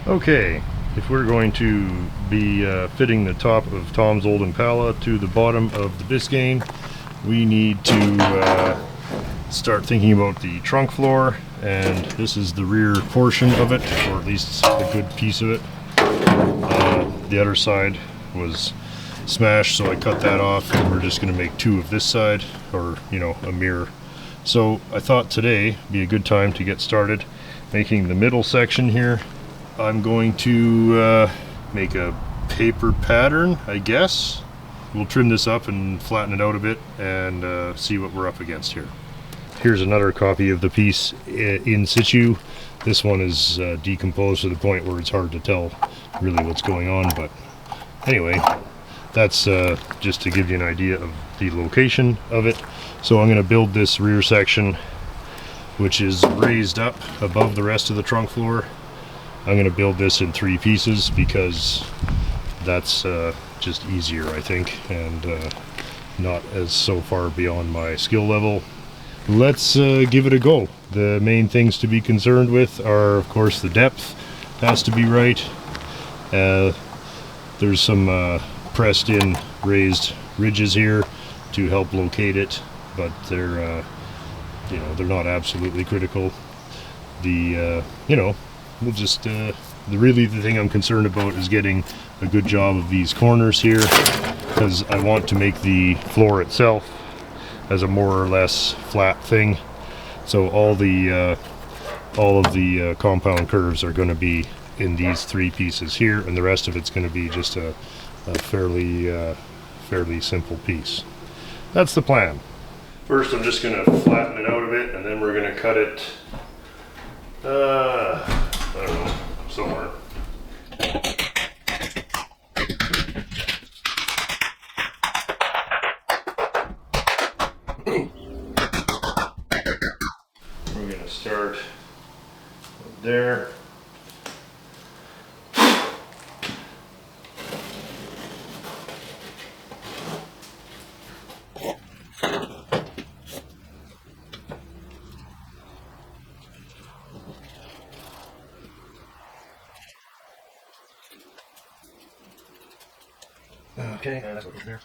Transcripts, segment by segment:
Okay, if we're going to be fitting the top of Tom's old Impala to the bottom of the Biscayne, we need to start thinking about the trunk floor, and this is the rear portion of it, or at least a good piece of it. The other side was smashed, so I cut that off, and we're just going to make two of this side, or a mirror. So I thought today would be a good time to get started making the middle section here. I'm going to make a paper pattern, I guess. We'll trim this up and flatten it out a bit and see what we're up against here. Here's another copy of the piece in situ. This one is decomposed to the point where it's hard to tell really what's going on, but anyway, that's just to give you an idea of the location of it. So I'm going to build this rear section, which is raised up above the rest of the trunk floor. I'm going to build this in three pieces because that's just easier, I think, and not as so far beyond my skill level. Let's give it a go. The main things to be concerned with are, of course, the depth has to be right. There's some pressed in raised ridges here to help locate it, but they're they're not absolutely critical. We'll just the thing I'm concerned about is getting a good job of these corners here, because I want to make the floor itself as a more or less flat thing. So all of the compound curves are going to be in these three pieces here, and the rest of it's going to be just a fairly simple piece. That's the plan. First, I'm just going to flatten it out a bit, and then we're going to cut it I don't know, somewhere. We're going to start there. Okay, that's what there.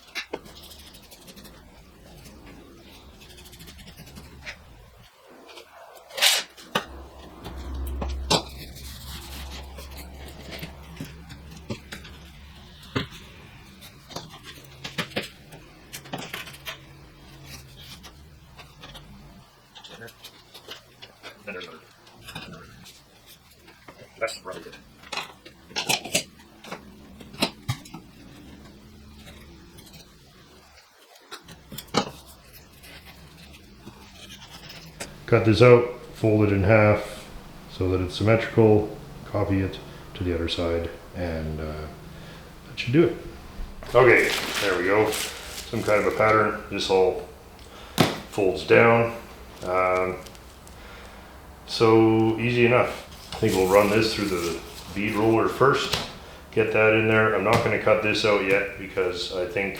Then there's another. That's probably good. Cut this out, fold it in half so that it's symmetrical, copy it to the other side, and that should do it. Okay, there we go. Some kind of a pattern. This all folds down. So easy enough. I think we'll run this through the bead roller first, get that in there. I'm not going to cut this out yet because I think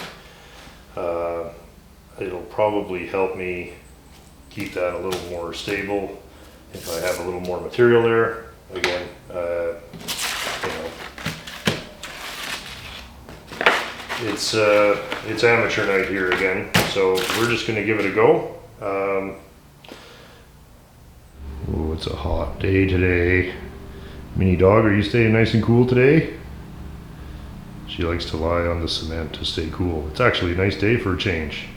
it'll probably help me keep that a little more stable if I have a little more material there. Again, it's amateur night here again, so we're just going to give it a go. Oh, it's a hot day today. Mini dog, are you staying nice and cool today? She likes to lie on the cement to stay cool. It's actually a nice day for a change.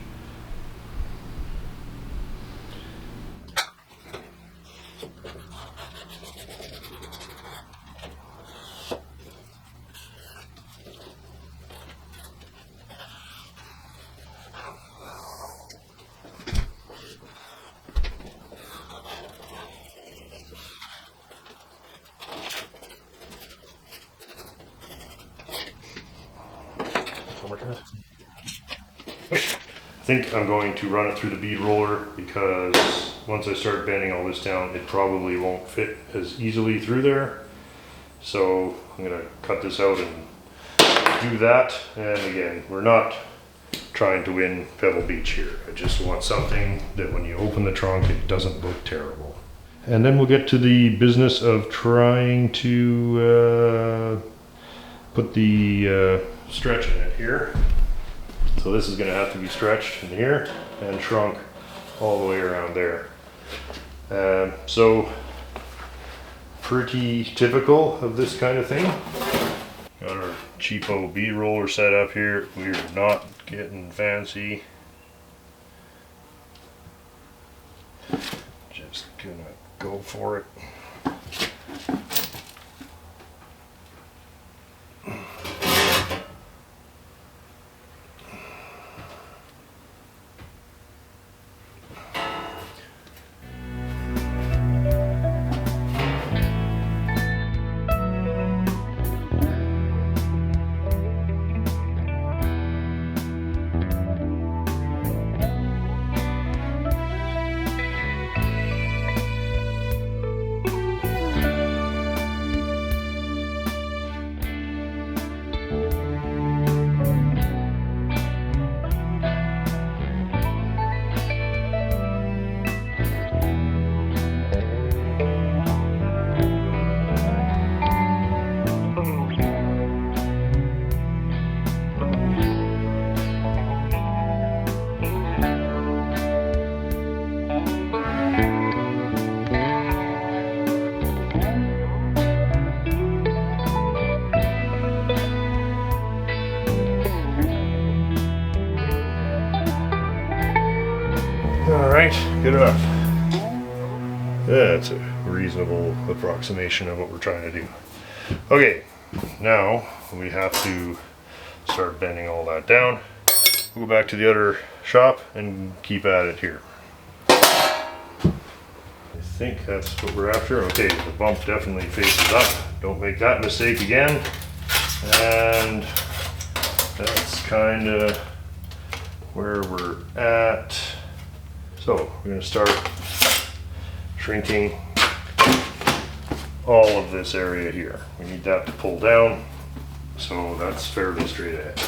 I think I'm going to run it through the bead roller because once I start bending all this down, it probably won't fit as easily through there. So I'm going to cut this out and do that. And again, we're not trying to win Pebble Beach here. I just want something that when you open the trunk, it doesn't look terrible. And then we'll get to the business of trying to put the stretch in it here. So this is going to have to be stretched in here and shrunk all the way around there. So pretty typical of this kind of thing. Got our cheapo bead roller set up here. We're not getting fancy. Just gonna go for it. Alright, good enough. That's a reasonable approximation of what we're trying to do. Okay, now we have to start bending all that down. We'll go back to the other shop and keep at it here. I think that's what we're after. Okay, the bump definitely faces up. Don't make that mistake again. And that's kind of where we're at. So we're going to start shrinking all of this area here. We need that to pull down, so that's fairly straight ahead.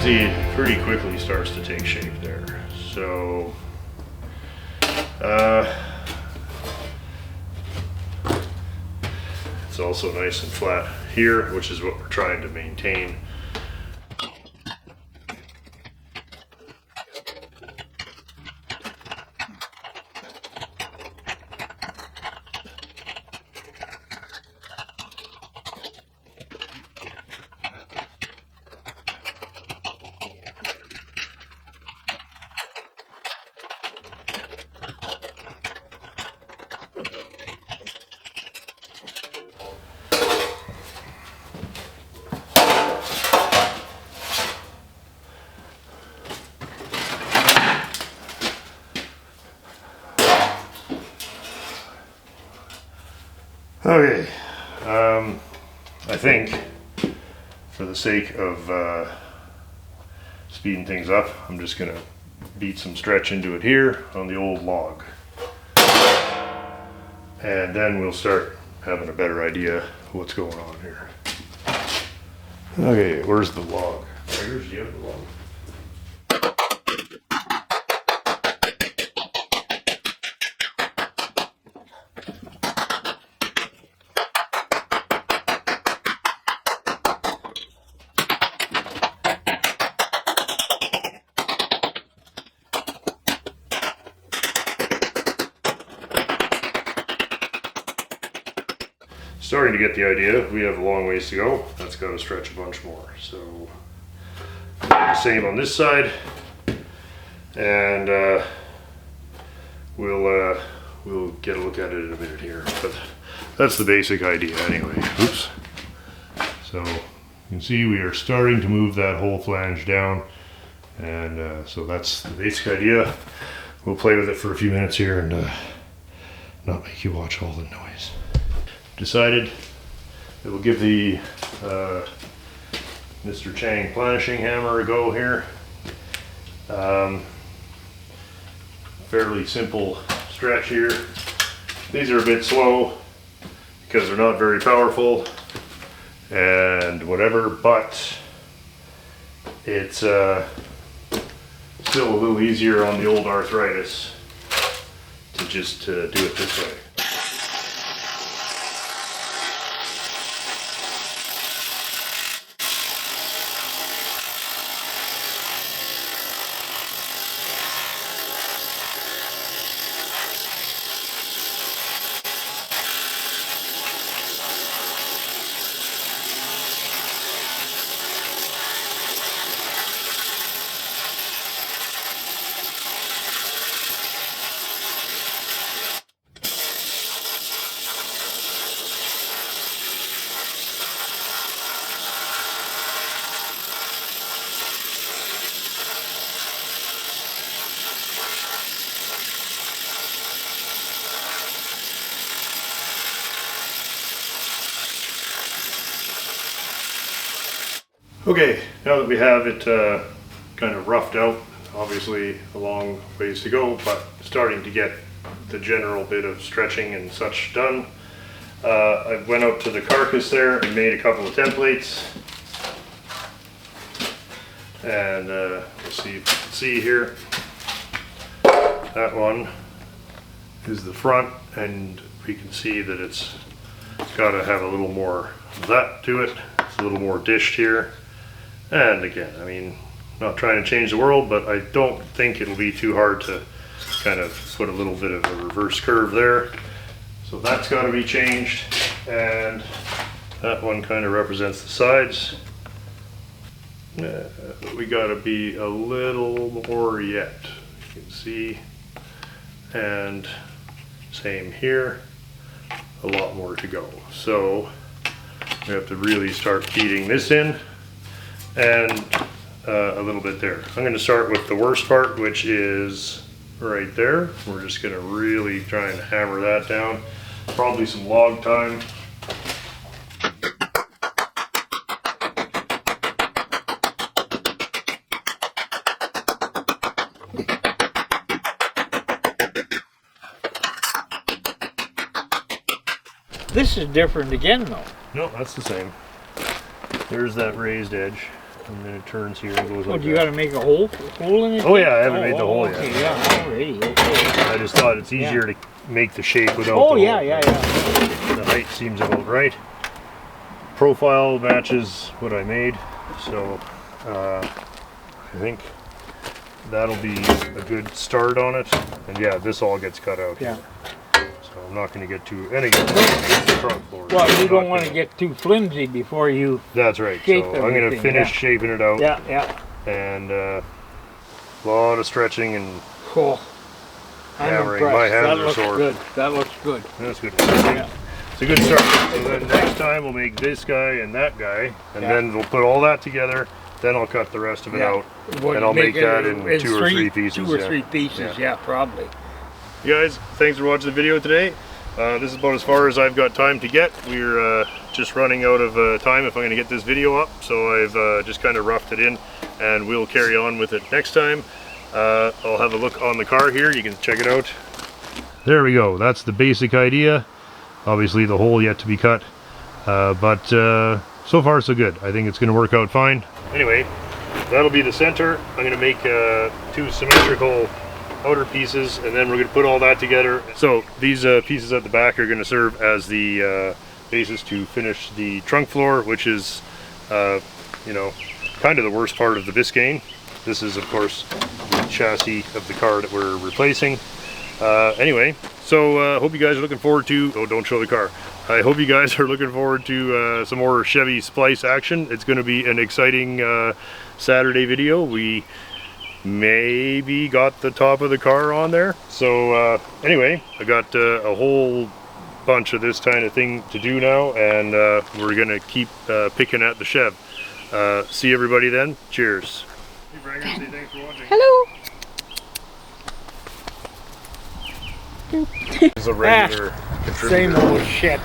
See, it pretty quickly starts to take shape there. So it's also nice and flat here, which is what we're trying to maintain. Okay, I think for the sake of speeding things up, I'm just going to beat some stretch into it here on the old log. And then we'll start having a better idea of what's going on here. Okay, where's the log? Where's the other log? Starting to get the idea. We have a long ways to go. That's got to stretch a bunch more. So the same on this side, and we'll get a look at it in a minute here. But that's the basic idea anyway. Oops. So you can see we are starting to move that whole flange down, and so that's the basic idea. We'll play with it for a few minutes here and not make you watch all the noise. Decided that we'll give the Mr. Chang planishing hammer a go here. Fairly simple stretch here. These are a bit slow because they're not very powerful and whatever, but it's still a little easier on the old arthritis to just do it this way. Okay, now that we have it kind of roughed out, obviously a long ways to go, but starting to get the general bit of stretching and such done. I went out to the carcass there and made a couple of templates. And let's see if you can see here. That one is the front, and we can see that it's got to have a little more of that to it. It's a little more dished here. And again, I mean, not trying to change the world, but I don't think it'll be too hard to kind of put a little bit of a reverse curve there. So that's got to be changed, and that one kind of represents the sides. We got to be a little more yet, you can see, and same here, a lot more to go. So we have to really start feeding this in, and a little bit there. I'm going to start with the worst part, which is right there. We're just going to really try and hammer that down. Probably some log time. This is different again though. No, that's the same. There's that raised edge. And then it turns here and goes like do you got to make a hole in it? Oh yeah, I haven't made the hole okay, yet. Yeah, already. Okay. I just thought it's easier to make the shape without the hole. Yeah. The height seems about right. Profile matches what I made, so I think that'll be a good start on it. And yeah, this all gets cut out. Yeah. So I'm not going to get too, and again, it's the trunk floor. Well, you don't want to get too flimsy before you. That's right. So I'm going to finish shaping it out. Yeah. And a lot of stretching and hammering. I'm My hands that are looks sore. Good. That looks good. That's good. Yeah. It's a good start. So then next time we'll make this guy and that guy, and then we'll put all that together. Then I'll cut the rest of it out, and I'll make that in two or three pieces. 2 or 3 pieces, yeah, probably. You guys, thanks for watching the video today. This is about as far as I've got time to get. We're just running out of time if I'm going to get this video up, so I've just kind of roughed it in, and we'll carry on with it next time. I'll have a look on the car here. You can check it out. There we go. That's the basic idea. Obviously the hole yet to be cut, but so far so good. I think it's going to work out fine. Anyway, that'll be the center. I'm going to make 2 symmetrical outer pieces, and then we're going to put all that together. So these pieces at the back are going to serve as the basis to finish the trunk floor, which is you know, kind of the worst part of the Biscayne. This is of course the chassis of the car that we're replacing. Anyway, so hope you guys are looking forward to, oh, don't show the car. I hope you guys are looking forward to some more Chevy splice action. It's going to be an exciting Saturday video. We maybe got the top of the car on there. So anyway, I got a whole bunch of this kind of thing to do now, and we're gonna keep picking at the Chev. See everybody then. Cheers. Hey Branger, say thanks for watching. Hello. This is a regular Same contributor. old shit.